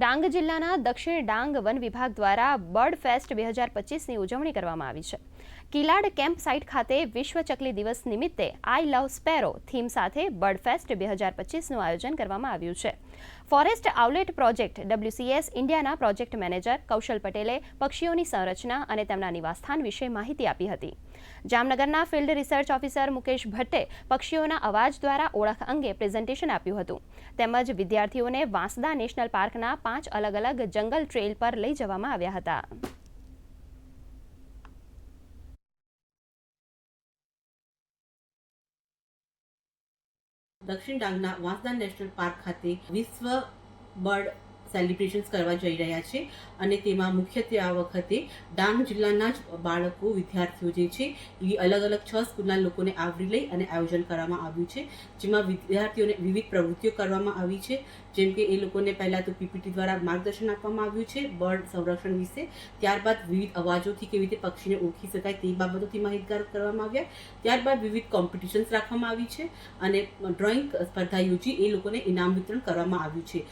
ડાંગ જિલ્લાના દક્ષિણ ડાંગ વન વિભાગ દ્વારા બર્ડ ફેસ્ટ 2025ની ઉજવણી કરવામાં આવી છે. કિલાડ કેમ્પ સાઇટ ખાતે વિશ્વ ચકલી દિવસ નિમિત્તે આઈ લવ સ્પેરો થીમ સાથે બર્ડ ફેસ્ટ 2025નું આયોજન કરવામાં આવ્યું છે. ફોરેસ્ટ આઉટલેટ પ્રોજેક્ટ WCS ઇન્ડિયાના પ્રોજેક્ટ મેનેજર કૌશલ પટેલે પક્ષીઓની સંરચના અને તેમના નિવાસસ્થાન વિશે માહિતી આપી હતી. જામનગરના ફિલ્ડ રિસર્ચ ઓફિસર મુકેશ ભટ્ટે પક્ષીઓના અવાજ દ્વારા ઓળખ અંગે પ્રેઝન્ટેશન આપ્યું હતું. તેમજ વિદ્યાર્થીઓને વાંસદા નેશનલ પાર્કના 5 અલગ-અલગ જંગલ ટ્રેલ પર લઈ જવામાં આવ્યા હતા. દક્ષિણ ડાંગના વાંસદા નેશનલ પાર્ક ખાતે વિશ્વ બર્ડ સેલિબ્રેશન્સ કરવા જઈ રહ્યા છે અને તેમાં મુખ્યત્વે આ વખતે ડાંગ જિલ્લાના જ બાળકો વિદ્યાર્થીઓ જે છે એ અલગ અલગ 6 સ્કૂલના લોકોને આવરી લઈ અને આયોજન કરવામાં આવ્યું છે, જેમાં વિદ્યાર્થીઓને વિવિધ પ્રવૃત્તિઓ કરવામાં આવી છે. જેમ કે એ લોકોને પહેલાં તો પીપીટી દ્વારા માર્ગદર્શન આપવામાં આવ્યું છે બર્ડ સંરક્ષણ વિશે. ત્યારબાદ વિવિધ અવાજોથી કેવી રીતે પક્ષીને ઓળખી શકાય તે બાબતોથી માહિતગાર કરવામાં આવ્યા. ત્યારબાદ વિવિધ કોમ્પિટિશન્સ રાખવામાં આવી છે અને ડ્રોઈંગ સ્પર્ધા યોજી એ લોકોને ઇનામ વિતરણ કરવામાં આવ્યું છે.